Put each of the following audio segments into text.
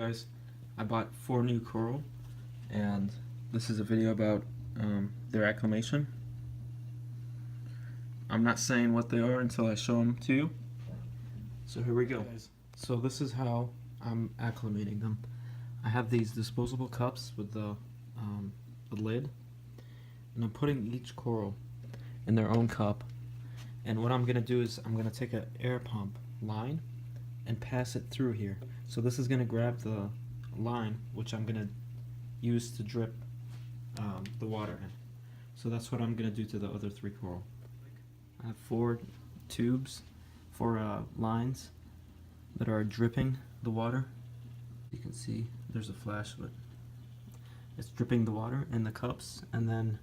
Guys, I bought 4 new coral, and this is a video about their acclimation. I'm not saying what they are until I show them to you. So here we go. So this is how I'm acclimating them. I have these disposable cups with the lid, and I'm putting each coral in their own cup. And what I'm gonna do is I'm gonna take an air pump line and pass it through here. So this is going to grab the line, which I'm going to use to drip the water in. So that's what I'm going to do to the other 3 coral. I have 4 tubes, 4 lines that are dripping the water. You can see there's a flash, but it's dripping the water in the cups, and then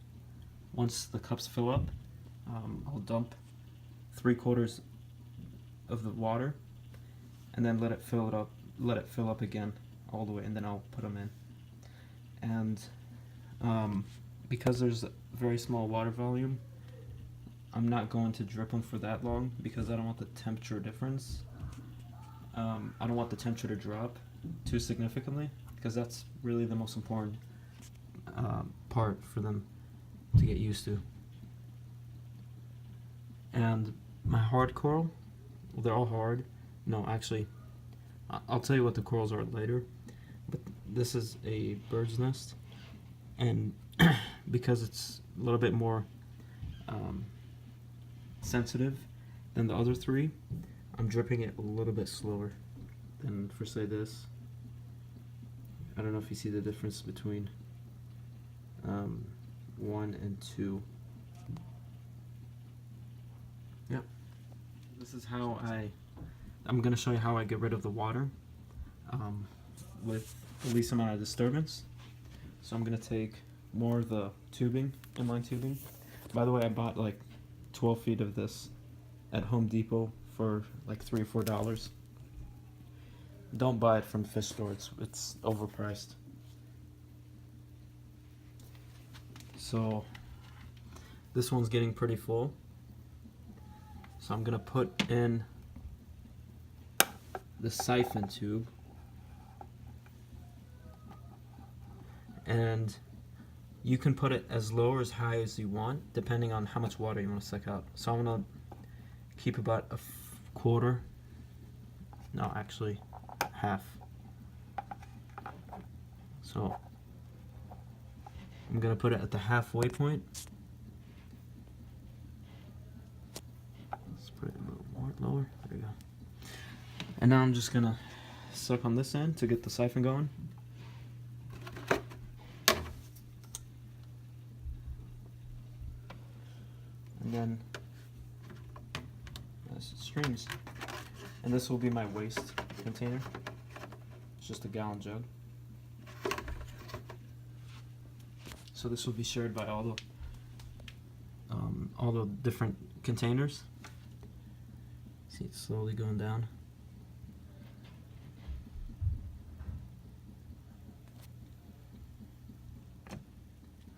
once the cups fill up, I'll dump 3/4 of the water and then let it fill up again all the way, and then I'll put them in. And because there's a very small water volume, I'm not going to drip them for that long because I don't want the temperature difference. I don't want the temperature to drop too significantly, because that's really the most important part for them to get used to. And my hard coral, well, they're all hard. No, actually, I'll tell you what the corals are later, but this is a bird's nest, and because it's a little bit more sensitive than the other 3, I'm dripping it a little bit slower than for, say, this. I don't know if you see the difference between 1 and 2. Yep. This is how I'm going to show you how I get rid of the water with the least amount of disturbance. So I'm going to take more of the tubing, inline tubing. By the way, I bought like 12 feet of this at Home Depot for like $3 or $4. Don't buy it from the fish store, it's overpriced. So this one's getting pretty full. So I'm going to put in the siphon tube, and you can put it as low or as high as you want depending on how much water you want to suck out. So I'm going to keep about a quarter, no, actually half. So I'm going to put it at the halfway point. Let's put it a little more lower. There we go. And now I'm just going to suck on this end to get the siphon going. And then as it streams. And this will be my waste container. It's just a gallon jug. So this will be shared by all the different containers. See, it's slowly going down.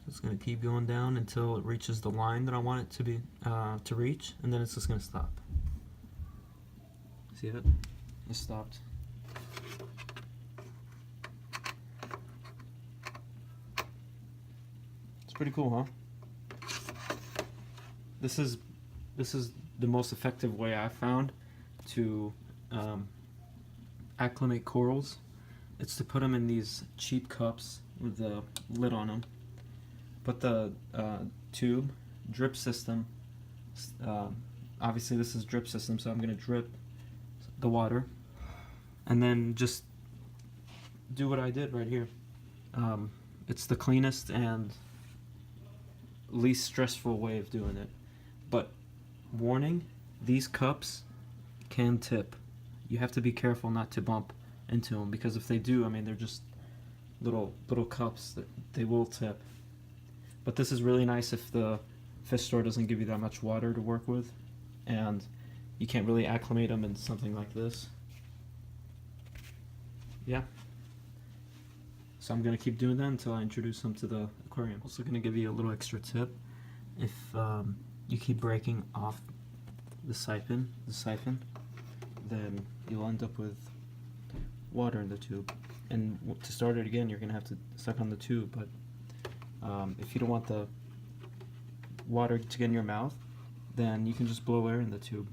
It's going to keep going down until it reaches the line that I want it to be to reach, and then it's just going to stop. See it? It stopped. It's pretty cool, huh? This is the most effective way I found to acclimate corals. It's to put them in these cheap cups with the lid on them. Put the tube, drip system, obviously this is drip system, so I'm going to drip the water, and then just do what I did right here. It's the cleanest and least stressful way of doing it. But warning, these cups can tip. You have to be careful not to bump into them, because if they do, I mean, they're just little cups that they will tip. But this is really nice if the fish store doesn't give you that much water to work with, and you can't really acclimate them in something like this. Yeah. So I'm going to keep doing that until I introduce them to the aquarium. Also going to give you a little extra tip. If you keep breaking off the siphon, then you'll end up with water in the tube. and to start it again, you're gonna have to suck on the tube. But if you don't want the water to get in your mouth, then you can just blow air in the tube.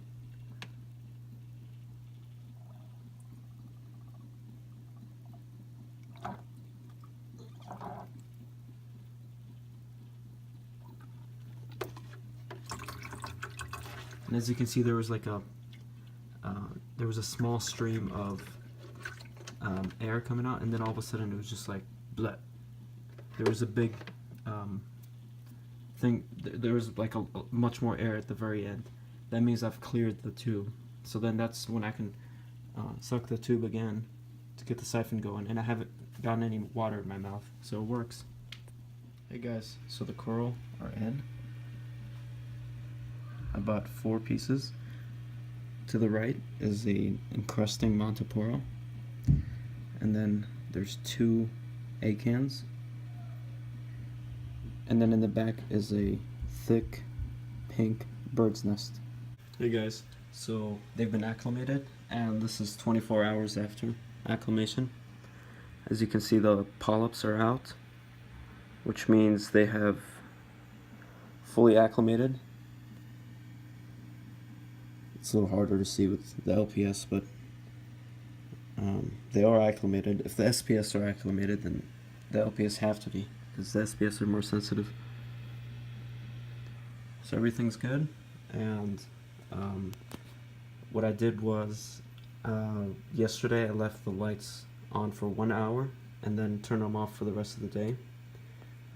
And as you can see, there was like a small stream of air coming out, and then all of a sudden it was just like bleh. There was a big thing. There was like a much more air at the very end. That means I've cleared the tube. So then that's when I can suck the tube again to get the siphon going, and I haven't gotten any water in my mouth, so it works. Hey guys, so the coral are in. I bought 4 pieces. To the right is the encrusting Monteporo, and then there's 2 acans, and then in the back is a thick pink bird's nest. Hey guys, so they've been acclimated, and this is 24 hours after acclimation. As you can see, the polyps are out, which means they have fully acclimated. It's a little harder to see with the LPS, but they are acclimated. If the SPS are acclimated, then the LPS have to be, because the SPS are more sensitive. So everything's good, and what I did was yesterday I left the lights on for 1 hour and then turned them off for the rest of the day.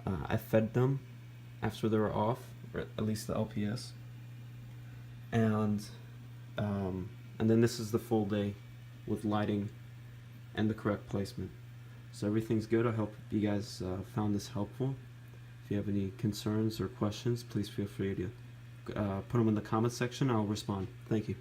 I fed them after they were off, or at least the LPS, and then this is the full day with lighting and the correct placement. So everything's good. I hope you guys found this helpful. If you have any concerns or questions, please feel free to put them in the comment section. I'll respond. Thank you.